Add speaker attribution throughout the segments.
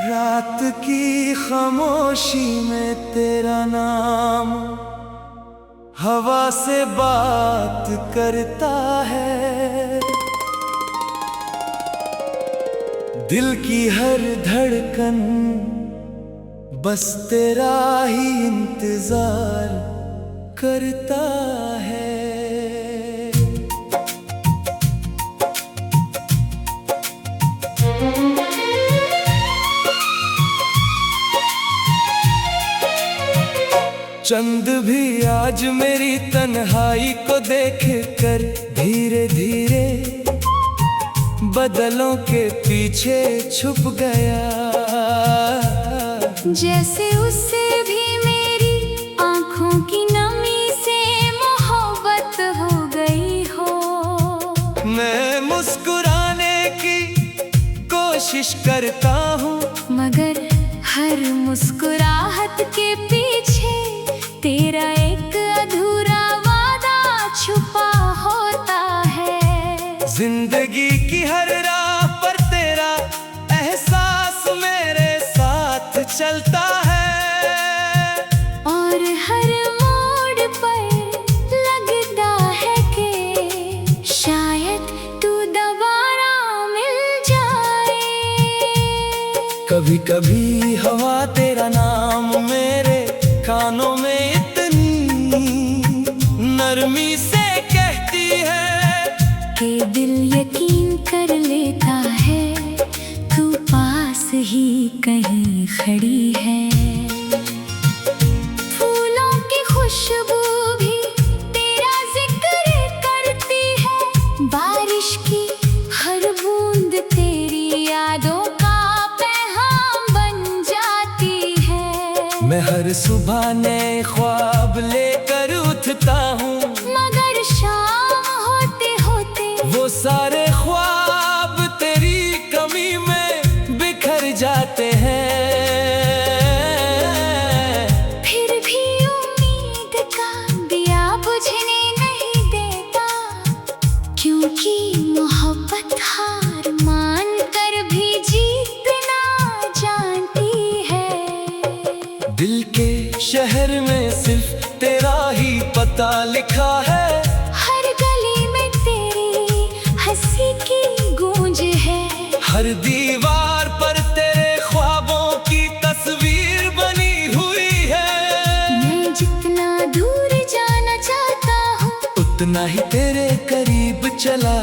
Speaker 1: रात की खामोशी में तेरा नाम हवा से बात करता है। दिल की हर धड़कन बस तेरा ही इंतजार करता है। चंद भी आज मेरी तन्हाई को देख कर धीरे धीरे बदलों के पीछे छुप गया।
Speaker 2: जैसे उससे भी मेरी आंखों की नमी से मोहब्बत हो गई हो।
Speaker 1: मैं मुस्कुराने की कोशिश करता हूँ, मगर
Speaker 2: हर मुस्कुराहट के पीछे तेरा एक अधूरा वादा छुपा होता है।
Speaker 1: जिंदगी की हर राह पर तेरा एहसास मेरे साथ चलता है,
Speaker 2: और हर मोड़ पर लगता है कि शायद तू दोबारा मिल जाए।
Speaker 1: कभी कभी हवा तेरा नाम मेरे कानों में इतनी नरमी से कहती है
Speaker 2: कि दिल यकीन कर लेता है तू पास ही कहीं खड़ी है। फूलों की खुशबू भी तेरा जिक्र करती है, बारिश की हर बूंद तेरी यादों का पैगाम बन जाती है।
Speaker 1: मैं हर सुबह नए ख्वाब लेकर उठता हूँ,
Speaker 2: मगर शाम होते होते
Speaker 1: वो सारे ख्वाब तेरी कमी में बिखर जाते हैं।
Speaker 2: फिर भी उम्मीद का दिया बुझने नहीं देता, क्योंकि मोहब्बत हार मान कर भी जीतना जानती है।
Speaker 1: दिल के शहर में सिर्फ तेरा ही पता लिखा है,
Speaker 2: हर गली में तेरी हंसी की गूंज है।
Speaker 1: हर दीवार पर तेरे ख्वाबों की तस्वीर बनी हुई है।
Speaker 2: मैं जितना दूर जाना चाहता हूँ,
Speaker 1: उतना ही तेरे करीब चला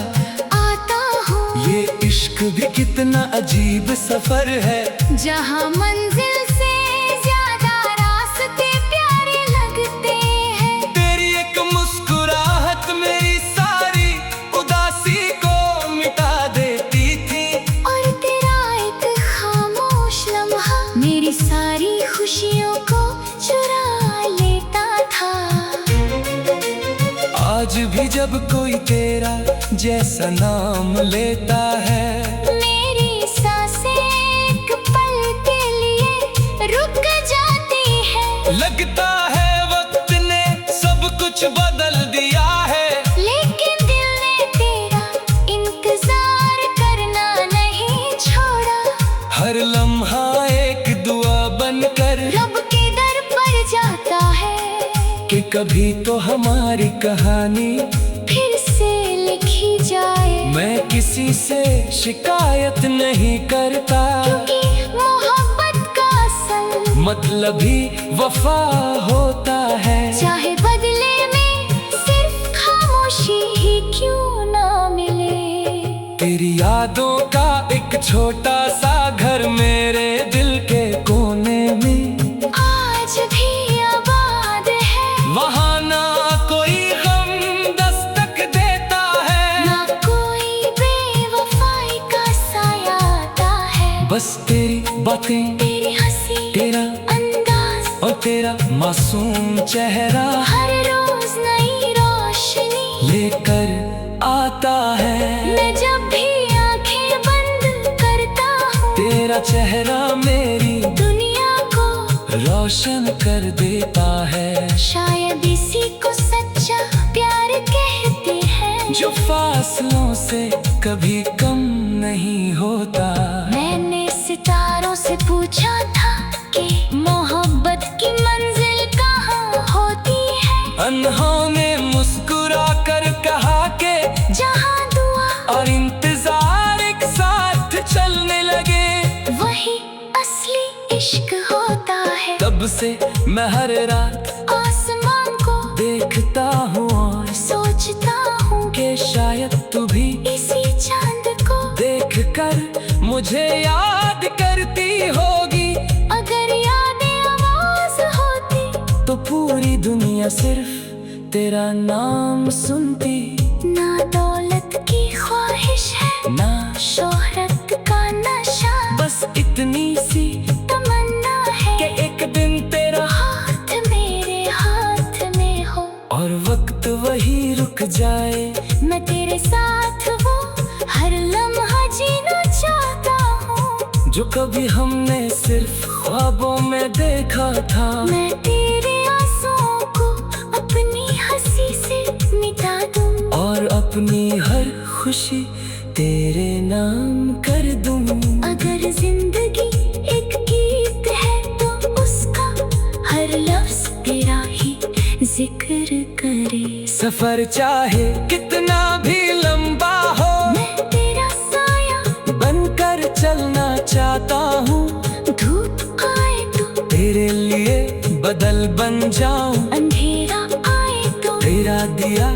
Speaker 2: आता हूँ।
Speaker 1: ये इश्क भी कितना अजीब सफर है,
Speaker 2: जहाँ मंजिल से ज्यादा रास्ते प्यारे लगते हैं।
Speaker 1: तेरी एक मुस्कुराहट मेरी सारी उदासी को मिटा देती थी,
Speaker 2: और तेरा एक खामोश लम्हा मेरी सारी खुशियों को चुरा लेता था।
Speaker 1: आज भी जब कोई तेरा जैसा नाम लेता है,
Speaker 2: मेरी सांसें एक पल के लिए रुक जाती है।
Speaker 1: लगता है वक्त ने सब कुछ बदल दिया है,
Speaker 2: लेकिन दिल ने तेरा इंतजार करना नहीं छोड़ा।
Speaker 1: हर लम्हा एक दुआ बनकर
Speaker 2: रब के दर पर जाता है
Speaker 1: कि कभी तो हमारी कहानी
Speaker 2: फिर से लिखी जाए।
Speaker 1: मैं किसी से शिकायत नहीं करता,
Speaker 2: क्योंकि मोहब्बत का असल
Speaker 1: मतलब ही वफा होता है।
Speaker 2: चाहे बदले में सिर्फ खामोशी ही क्यों ना मिले।
Speaker 1: तेरी यादों का एक छोटा सा घर मेरे दिल के कोने में
Speaker 2: आज भी आबाद है।
Speaker 1: वहाँ ना कोई गम दस्तक देता है,
Speaker 2: ना कोई बेवफाई का साया आता है।
Speaker 1: बस तेरी बातें,
Speaker 2: तेरी हंसी,
Speaker 1: तेरा
Speaker 2: अंदाज
Speaker 1: और तेरा मासूम चेहरा
Speaker 2: हर रोज नई रोशनी
Speaker 1: लेकर आता है।
Speaker 2: मैं जब भी आंखें बंद करता हूँ,
Speaker 1: तेरा चेहरा मेरी
Speaker 2: दुनिया को
Speaker 1: रोशन कर देता है।
Speaker 2: शायद इसी को सच्चा
Speaker 1: जो फासलों से कभी कम नहीं होता।
Speaker 2: मैंने सितारों से पूछा था कि मोहब्बत की मंजिल कहाँ होती है।
Speaker 1: अनहोनी ने मुस्कुरा कर कहा कि
Speaker 2: जहाँ दुआ
Speaker 1: और इंतजार एक साथ चलने लगे,
Speaker 2: वही असली इश्क होता है।
Speaker 1: तब से मैं हर रात
Speaker 2: आसमान को
Speaker 1: देखता हूँ और
Speaker 2: सोचता हूँ
Speaker 1: कि शायद तू भी
Speaker 2: इसी चांद को
Speaker 1: देखकर मुझे याद करती होगी।
Speaker 2: अगर यादें आवाज होती
Speaker 1: तो पूरी दुनिया सिर्फ तेरा नाम सुनती।
Speaker 2: ना दौलत की ख्वाहिश है,
Speaker 1: ना
Speaker 2: शोहरत का नशा,
Speaker 1: बस इतनी सी
Speaker 2: तमन्ना है
Speaker 1: कि एक दिन तेरा
Speaker 2: हाथ मेरे हाथ में हो
Speaker 1: और वक्त वही रुक जाए।
Speaker 2: मैं तेरे साथ वो हर लम्हा जीना चाहता हूँ
Speaker 1: जो कभी हमने सिर्फ ख्वाबों में देखा था।
Speaker 2: मैं तेरे आंसुओं को अपनी हंसी से मिटा दूँ
Speaker 1: और अपनी हर खुशी तेरे नाम कर दूँ।
Speaker 2: अगर जिंदगी एक गीत है तो उसका हर लफ्ज तेरा ही जिक्र करे।
Speaker 1: सफर चाहे कितना भी लंबा हो,
Speaker 2: मैं तेरा साया
Speaker 1: बनकर चलना चाहता हूँ।
Speaker 2: धूप आए तो
Speaker 1: तेरे लिए बदल बन जाऊं,
Speaker 2: अंधेरा आए तो
Speaker 1: तेरा दिया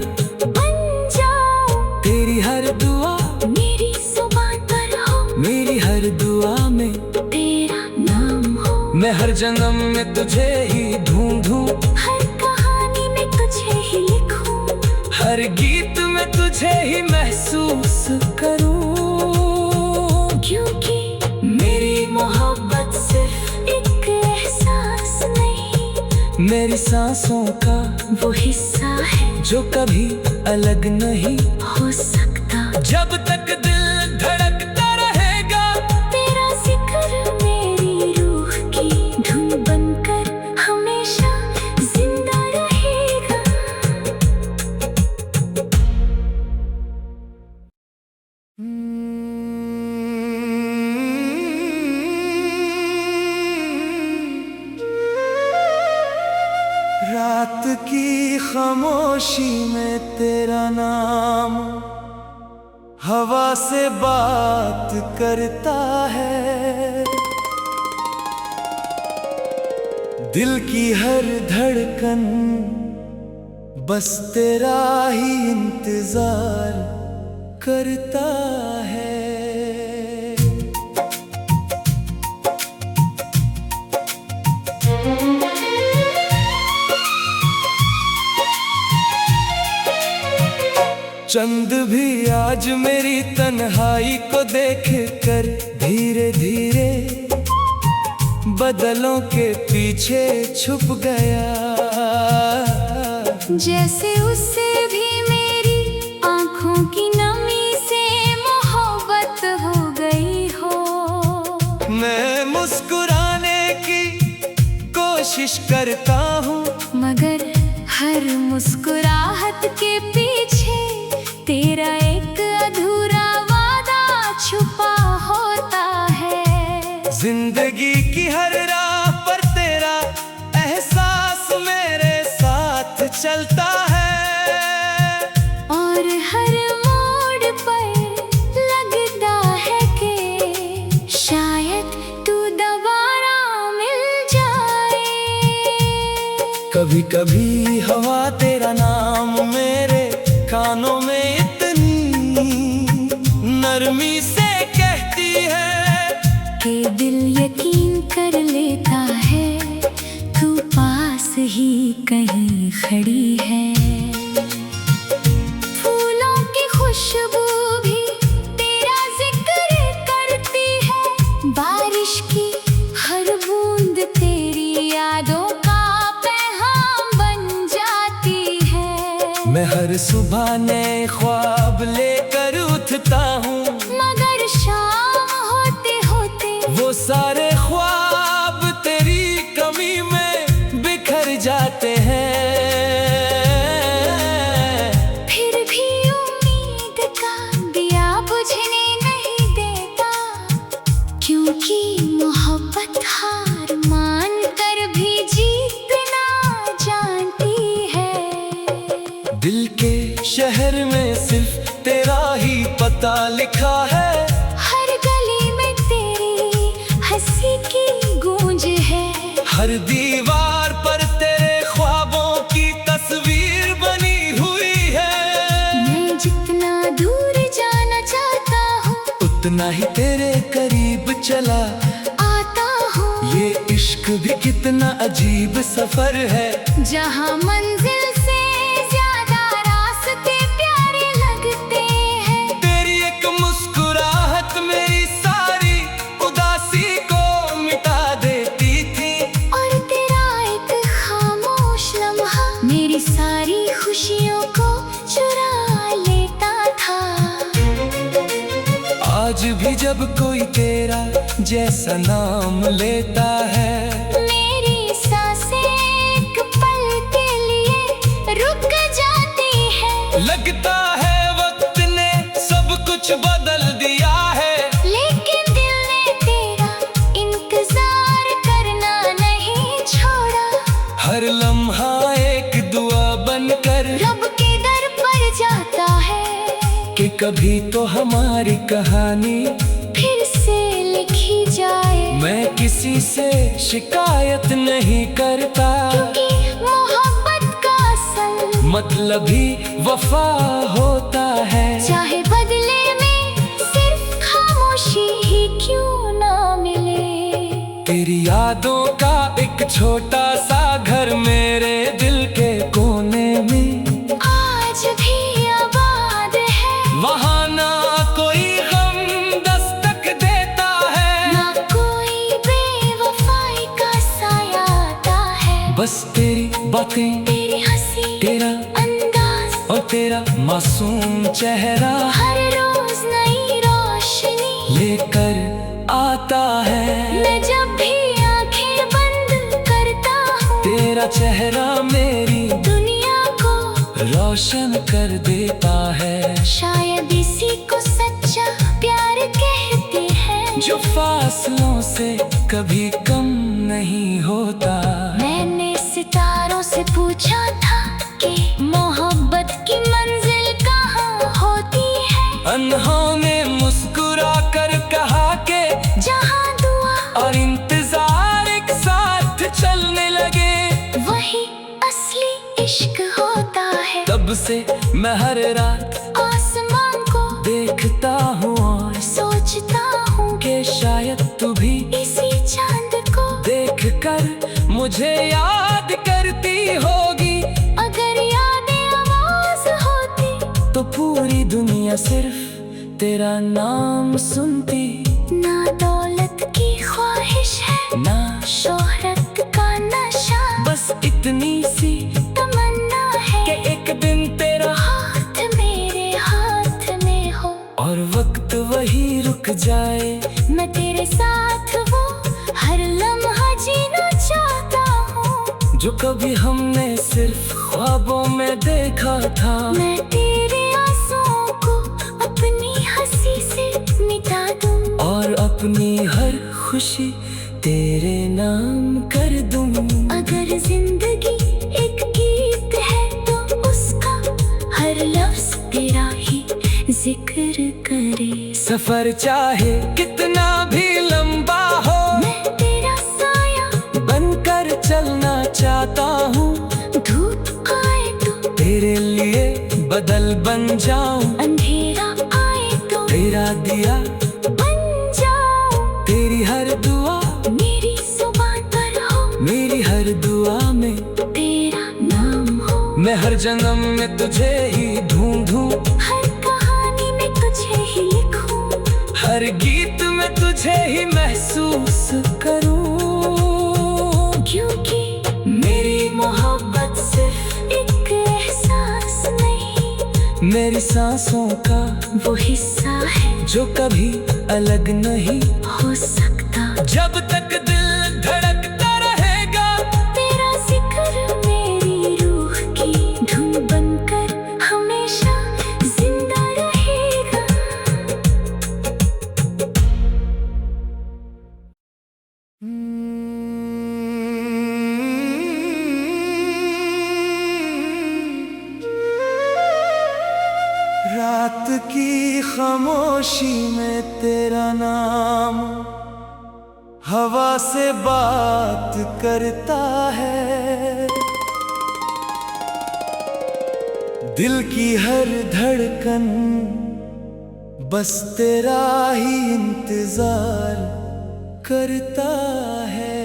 Speaker 2: बन जाऊं।
Speaker 1: तेरी हर दुआ
Speaker 2: मेरी जुबान पर हो,
Speaker 1: मेरी हर दुआ में
Speaker 2: तेरा नाम हो।
Speaker 1: मैं हर जन्म में तुझे ही ढूंढूं,
Speaker 2: हर कहानी में तुझे ही लिखूं,
Speaker 1: हर गीत में तुझे ही महसूस करूं।
Speaker 2: क्योंकि मेरी मोहब्बत सिर्फ एक एहसास नहीं,
Speaker 1: मेरी सांसों का
Speaker 2: वो हिस्सा है
Speaker 1: जो कभी अलग नहीं
Speaker 2: हो सकता।
Speaker 1: जब तक दिल धड़कता रहेगा,
Speaker 2: तेरा जिक्र मेरी रूह की धुन बनकर हमेशा जिंदा रहेगा।
Speaker 1: रात की खामोशी में तेरा नाम हवा से बात करता है। दिल की हर धड़कन बस तेरा ही इंतजार करता है। चंद भी आज मेरी तन्हाई को देख कर धीरे धीरे बदलों के पीछे छुप गया।
Speaker 2: जैसे उससे भी मेरी आंखों की नमी से मोहब्बत हो गई हो।
Speaker 1: मैं मुस्कुराने की कोशिश करता हूँ,
Speaker 2: मगर हर मुस्कुराहट के पीछे तेरा एक अधूरा वादा छुपा होता है।
Speaker 1: जिंदगी की हर राह पर तेरा एहसास मेरे साथ चलता है।
Speaker 2: और हर मोड़ पर लगता है कि शायद तू दोबारा मिल जाए।
Speaker 1: कभी कभी हवा तेरा नाम मेरे कानों में इतनी नरमी से कहती है
Speaker 2: कि दिल यकीन कर लेता है तू पास ही कहीं खड़ी है। फूलों की खुशबू भी तेरा जिक्र करती है, बारिश की हर बूंद तेरी यादों का पैगाम बन जाती है।
Speaker 1: मैं हर सुबह नए ख्वाब लेकर उठता हूँ,
Speaker 2: मगर शाम होते होते
Speaker 1: वो सारे ख्वाब तेरी कमी में बिखर जाते हैं।
Speaker 2: फिर भी उम्मीद
Speaker 1: दिल के शहर में सिर्फ तेरा ही पता लिखा है।
Speaker 2: हर गली में तेरी हंसी की गूंज है।
Speaker 1: हर दीवार पर तेरे ख्वाबों की तस्वीर बनी हुई है।
Speaker 2: मैं जितना दूर जाना चाहता हूँ
Speaker 1: उतना ही तेरे करीब चला
Speaker 2: आता हूँ।
Speaker 1: ये इश्क भी कितना अजीब सफर है,
Speaker 2: जहाँ मंजिल से ज्यादा रास्ते प्यारे लगते हैं।
Speaker 1: तेरी एक मुस्कुराहट मेरी सारी उदासी को मिटा देती थी।
Speaker 2: और तेरा एक खामोश लम्हा मेरी सारी खुशियों को चुरा लेता था।
Speaker 1: आज भी जब कोई तेरा जैसा नाम लेता है,
Speaker 2: मेरी सांसें एक पल के लिए रुक जाती है।
Speaker 1: लगता है वक्त ने सब कुछ बदल दिया है।
Speaker 2: लेकिन दिल ने तेरा इंतजार करना नहीं छोड़ा।
Speaker 1: हर लम्हा एक दुआ बनकर
Speaker 2: रब के दर पर जाता है
Speaker 1: कि कभी तो हमारी कहानी
Speaker 2: फिर से लिखी जाए।
Speaker 1: मैं किसी से शिकायत नहीं करता,
Speaker 2: क्योंकि मोहब्बत का असल
Speaker 1: मतलब ही वफा होता है।
Speaker 2: चाहे बदले में सिर्फ खामोशी ही क्यों ना मिले।
Speaker 1: तेरी यादों का एक छोटा सा घर मेरे दिल के कोने में
Speaker 2: आज भी आबाद है।
Speaker 1: वहाँ ना कोई गम दस्तक देता है,
Speaker 2: ना कोई बेवफाई का साया आता है।
Speaker 1: बस तेरी बातें,
Speaker 2: तेरी हंसी,
Speaker 1: तेरा
Speaker 2: अंदाज
Speaker 1: और तेरा मासूम चेहरा
Speaker 2: हर रोज नई रोशनी
Speaker 1: लेकर आता है।
Speaker 2: मैं जब भी आंखें बंद करता हूँ
Speaker 1: तेरा चेहरा मेरी
Speaker 2: दुनिया को
Speaker 1: रोशन कर देता है।
Speaker 2: शायद इसी को सच्चा प्यार कहते हैं,
Speaker 1: जो फासलों से कभी कम नहीं होता।
Speaker 2: मैंने सितारों से पूछा था कि मोहब्बत की मंजिल कहाँ होती है।
Speaker 1: अनहोने मुस्कुरा कर कहा के
Speaker 2: जहाँ दुआ
Speaker 1: और इंतजार एक साथ चलने लगे,
Speaker 2: वही असली इश्क होता है।
Speaker 1: तब से मैं हर रात
Speaker 2: आसमान को
Speaker 1: देखता हूँ और
Speaker 2: सोचता हूँ
Speaker 1: कि शायद तू भी
Speaker 2: इसी चांद को
Speaker 1: देख कर मुझे याद करती होगी।
Speaker 2: अगर यादें आवाज होती
Speaker 1: तो पूरी दुनिया सिर्फ तेरा नाम सुनती।
Speaker 2: ना दौलत की ख्वाहिश है,
Speaker 1: ना
Speaker 2: शोहरत का नशा,
Speaker 1: बस इतनी सी
Speaker 2: तमन्ना है
Speaker 1: कि एक दिन तेरा
Speaker 2: हाथ मेरे हाथ में हो
Speaker 1: और वक्त वही रुक जाए।
Speaker 2: मैं तेरे साथ वो हर लम्हा जीना चाहता हूँ
Speaker 1: जो कभी हमने सिर्फ ख्वाबों में देखा था।
Speaker 2: मैं तेरे आंसुओं को अपनी हंसी से मिटा दूँ
Speaker 1: और अपनी हर खुशी तेरे नाम कर दूं।
Speaker 2: अगर जिंदगी एक गीत है तो उसका हर लफ्ज तेरा ही जिक्र करे।
Speaker 1: सफर चाहे कितना भी लंबा हो,
Speaker 2: मैं तेरा साया
Speaker 1: बनकर चलना चाहता हूँ।
Speaker 2: धूप आए तो
Speaker 1: तेरे लिए बदल बन जाऊं,
Speaker 2: अंधेरा आए तो
Speaker 1: तेरा दिया
Speaker 2: बन जाऊं।
Speaker 1: तेरी हर दुआ
Speaker 2: मेरी जुबान पर हो,
Speaker 1: मेरी हर दुआ में
Speaker 2: तेरा नाम हो।
Speaker 1: मैं हर जन्म में तुझे ही ढूंढूं,
Speaker 2: हर कहानी में तुझे ही लिखूं,
Speaker 1: हर गीत में तुझे ही महसूस करूं।
Speaker 2: क्योंकि मेरी मोहब्बत सिर्फ एक एहसास नहीं,
Speaker 1: मेरी सांसों का
Speaker 2: वो हिस्सा है
Speaker 1: जो कभी अलग नहीं
Speaker 2: हो सकता।
Speaker 1: जब तक दिल धड़कता रहेगा,
Speaker 2: तेरा जिक्र मेरी रूह की धुन बनकर हमेशा जिंदा रहेगा।
Speaker 1: की खामोशी में तेरा नाम हवा से बात करता है। दिल की हर धड़कन बस तेरा ही इंतजार करता है।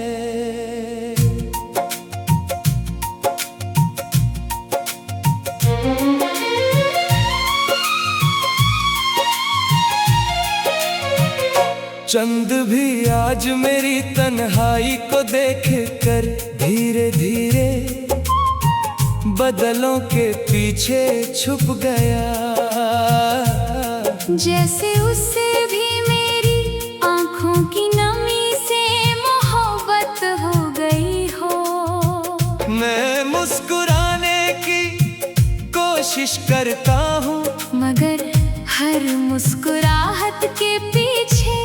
Speaker 1: चंद भी आज मेरी तन्हाई को देख कर धीरे धीरे बदलों के पीछे छुप गया।
Speaker 2: जैसे उससे भी मेरी आंखों की नमी से मोहब्बत हो गई हो।
Speaker 1: मैं मुस्कुराने की कोशिश करता हूँ, मगर
Speaker 2: हर मुस्कुराहट के पीछे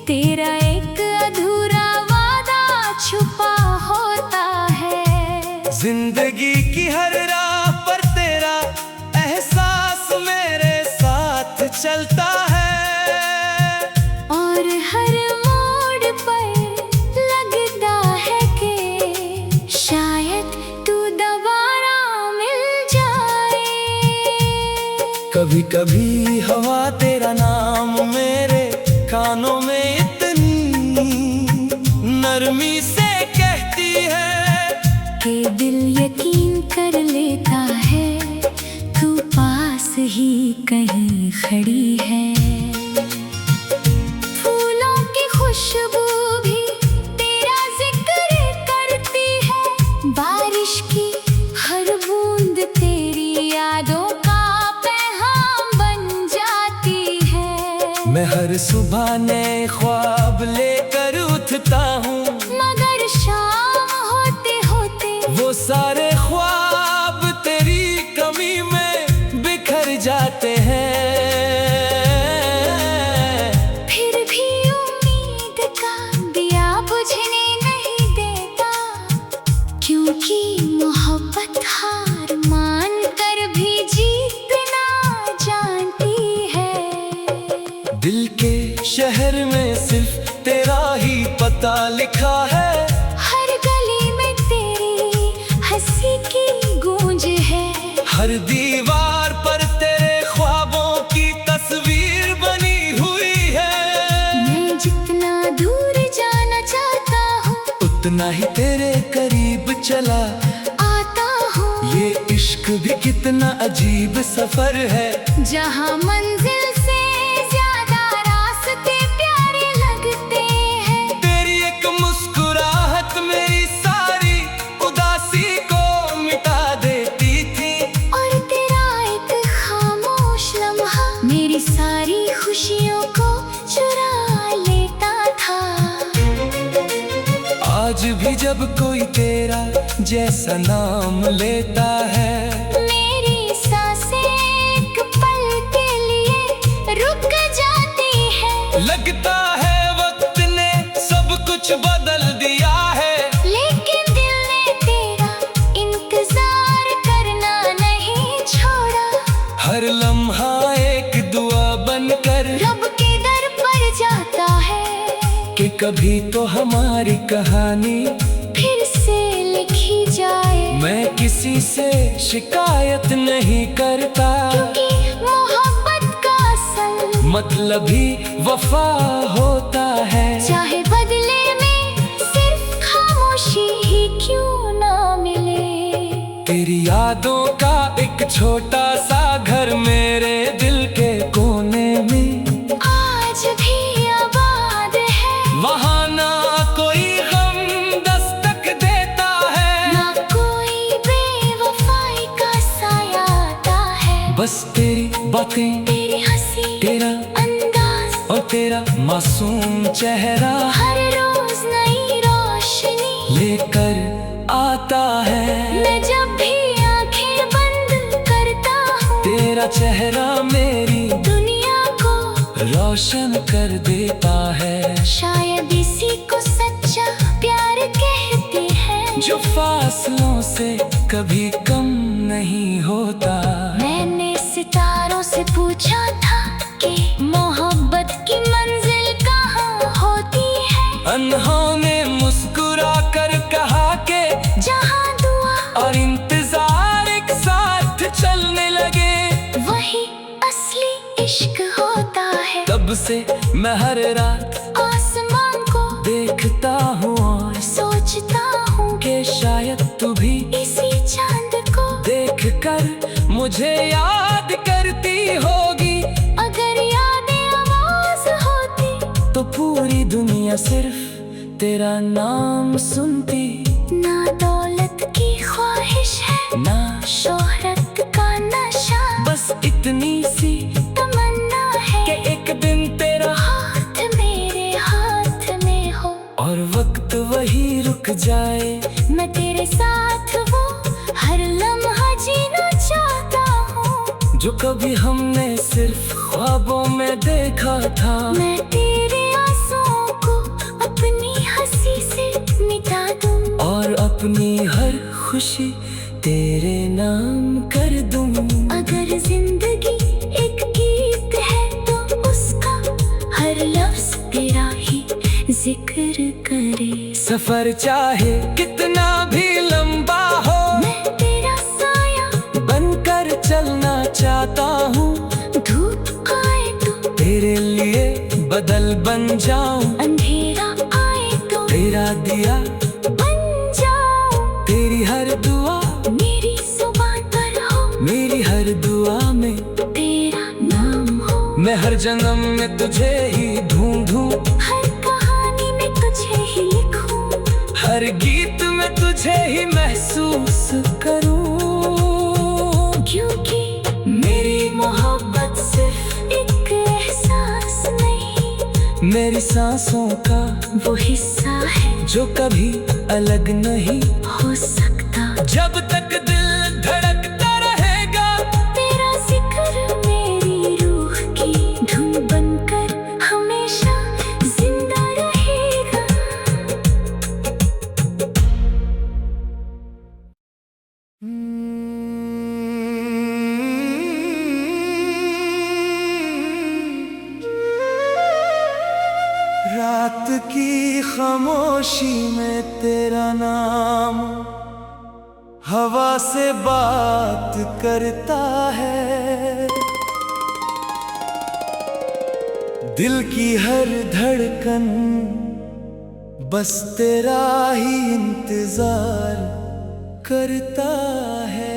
Speaker 2: तेरा एक अधूरा वादा छुपा होता है।
Speaker 1: जिंदगी की हर राह पर तेरा एहसास मेरे साथ चलता है,
Speaker 2: और हर मोड़ पर लगता है कि शायद तू दोबारा मिल जाए।
Speaker 1: कभी कभी हवा तेरा नाम मेरे कानों में इतनी नरमी से कहती है
Speaker 2: कि दिल यकीन कर लेता है तू पास ही कहीं खड़ी है। फूलों की खुशबू भी तेरा जिक्र करती है, बारिश की हर बूंद तेरी यादों का पैगाम बन जाती है।
Speaker 1: मैं हर सुबह नए ख्वाब लेकर उठता हूँ,
Speaker 2: मगर शाम होते होते
Speaker 1: वो सारे ख्वाब तेरी कमी में बिखर जाते हैं।
Speaker 2: फिर भी उम्मीद का दिया बुझने नहीं देता, क्योंकि मोहब्बत हार मान कर भी जीतना जानती है।
Speaker 1: दिल के शहर में सिर्फ तेरा ही पता लिखा है,
Speaker 2: हर गली में तेरी हंसी की गूंज है।
Speaker 1: हर दीवार पर तेरे ख्वाबों की तस्वीर बनी हुई है।
Speaker 2: मैं जितना दूर जाना चाहता हूँ,
Speaker 1: उतना ही तेरे करीब चला
Speaker 2: आता हूँ।
Speaker 1: ये इश्क भी कितना अजीब सफर है,
Speaker 2: जहाँ मंजिल से ज्यादा रास्ते प्यारे लगते हैं।
Speaker 1: तेरी एक मुस्कुराहट मेरी सारी उदासी को मिटा देती थी,
Speaker 2: और तेरा एक खामोश लम्हा मेरी सारी खुशियों को चुरा लेता था।
Speaker 1: आज भी जब कोई तेरा जैसा नाम लेता है,
Speaker 2: मेरी सांसें एक पल के लिए रुक जाती है।
Speaker 1: लगता है वक्त ने सब कुछ बदल दिया है,
Speaker 2: लेकिन दिल ने तेरा इंतजार करना नहीं छोड़ा।
Speaker 1: हर लम्हा एक दुआ बनकर
Speaker 2: रब के दर पर जाता है
Speaker 1: कि कभी तो हमारी कहानी
Speaker 2: फिर से लिखी जाए।
Speaker 1: मैं किसी से शिकायत नहीं करता,
Speaker 2: क्योंकि मोहब्बत का असल
Speaker 1: मतलब ही वफा होता है।
Speaker 2: चाहे बदले में सिर्फ खामोशी ही क्यों ना मिले।
Speaker 1: तेरी यादों का एक छोटा सा घर मेरे दिल के कोने में
Speaker 2: आज भी आबाद है।
Speaker 1: वहाँ ना कोई गम दस्तक देता है,
Speaker 2: ना कोई बेवफाई का साया आता है।
Speaker 1: बस तेरी बातें,
Speaker 2: तेरी हंसी,
Speaker 1: तेरा
Speaker 2: अंदाज
Speaker 1: और तेरा मासूम चेहरा
Speaker 2: हर रोज नई रोशनी
Speaker 1: लेकर आता है।
Speaker 2: मैं जब भी आंखें बंद करता हूँ,
Speaker 1: तेरा चेहरा मेरी
Speaker 2: दुनिया को
Speaker 1: रोशन कर देता है।
Speaker 2: शायद इसी को सच्चा प्यार कहते हैं,
Speaker 1: जो फासलों से कभी कम नहीं होता।
Speaker 2: मैंने सितारों से पूछा सोचा था कि मोहब्बत की मंजिल कहाँ होती है।
Speaker 1: अनहोनी मुस्कुरा कर कहा के
Speaker 2: जहाँ दुआ
Speaker 1: और इंतजार एक साथ चलने लगे,
Speaker 2: वही असली इश्क होता है।
Speaker 1: तब से मैं हर रात
Speaker 2: आसमान को
Speaker 1: देखता हूँ और
Speaker 2: सोचता हूँ
Speaker 1: कि शायद तू भी
Speaker 2: इसी चांद को
Speaker 1: देखकर मुझे याद करती होगी।
Speaker 2: अगर यादें आवाज होती
Speaker 1: तो पूरी दुनिया सिर्फ तेरा नाम सुनती।
Speaker 2: ना दौलत की ख्वाहिश है,
Speaker 1: ना
Speaker 2: शोहरत का नशा,
Speaker 1: बस इतनी सी
Speaker 2: तमन्ना है
Speaker 1: कि एक दिन तेरा
Speaker 2: हाथ मेरे हाथ में हो
Speaker 1: और वक्त वही रुक जाए।
Speaker 2: मैं तेरे साथ वो हर लम्हा जीना चाहता हूँ
Speaker 1: जो कभी हमने सिर्फ ख्वाबों में देखा था।
Speaker 2: मैं तेरे आंसुओं को अपनी हंसी से मिटा दूँ
Speaker 1: और अपनी हर खुशी तेरे नाम कर दूं।
Speaker 2: अगर जिंदगी एक गीत है तो उसका हर लफ्ज तेरा ही जिक्र करे।
Speaker 1: सफर चाहे कितना भी लंबा हो,
Speaker 2: मैं तेरा साया
Speaker 1: बनकर चलना चाहता हूँ।
Speaker 2: धूप आए तो
Speaker 1: तेरे लिए बदल बन जाऊं,
Speaker 2: अंधेरा आए तो
Speaker 1: तेरा दिया
Speaker 2: बन जाऊं।
Speaker 1: तेरी हर दुआ
Speaker 2: मेरी जुबान पर हो,
Speaker 1: मेरी हर दुआ में
Speaker 2: तेरा नाम हो।
Speaker 1: मैं हर जन्म में तुझे ही ढूंढूं,
Speaker 2: हर कहानी में तुझे ही लिखूं,
Speaker 1: हर गीत में तुझे ही महसूस करूं।
Speaker 2: क्योंकि मेरी मोहब्बत सिर्फ एक एहसास नहीं,
Speaker 1: मेरी सांसों का
Speaker 2: वो हिस्सा है
Speaker 1: जो कभी अलग नहीं
Speaker 2: हो सकता।
Speaker 1: जब तक दिल धड़कता रहेगा,
Speaker 2: तेरा जिक्र मेरी रूह की धुन बनकर हमेशा जिंदा रहेगा।
Speaker 1: रात की खामोशी में तेरा नाम हवा से बात करता है। दिल की हर धड़कन बस तेरा ही इंतजार करता है।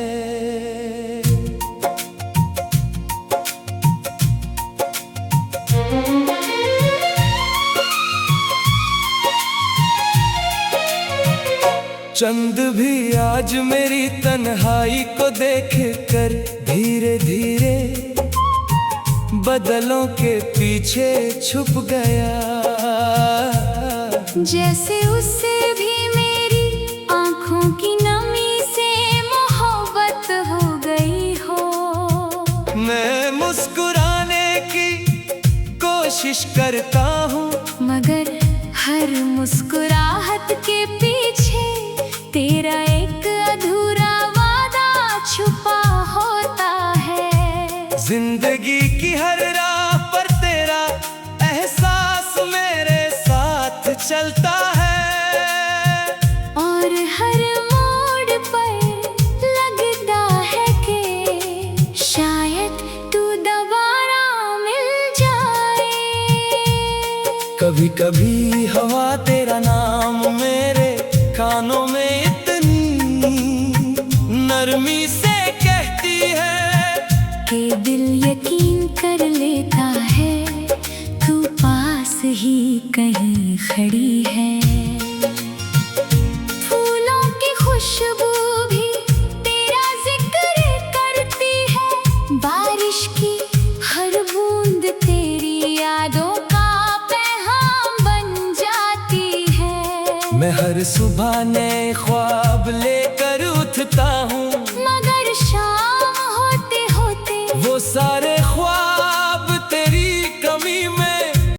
Speaker 1: चंद भी आज मेरी तन्हाई को देख कर धीरे धीरे बदलों के पीछे छुप गया।
Speaker 2: जैसे उससे भी मेरी आंखों की नमी से मोहब्बत हो गई हो।
Speaker 1: मैं मुस्कुराने की कोशिश करता हूँ,
Speaker 2: मगर हर मुस्कुराहट के पीछे तेरा एक अधूरा वादा छुपा होता है।
Speaker 1: जिंदगी की हर राह पर तेरा एहसास मेरे साथ चलता है।
Speaker 2: और हर मोड़ पर लगता है कि शायद तू दोबारा मिल जाए।
Speaker 1: कभी कभी हवा तेरा नाम मेरे कानों में इतनी नरमी से कहती है
Speaker 2: कि दिल यकीन कर लेता है तू पास ही कहीं खड़ी है। फूलों की खुशबू भी तेरा जिक्र करती है, बारिश की हर बूंद तेरी यादों का पैगाम बन जाती है।
Speaker 1: मैं हर सुबह नए ख्वाब लेकर उठता हूँ,
Speaker 2: मगर शाम होते होते
Speaker 1: वो सारे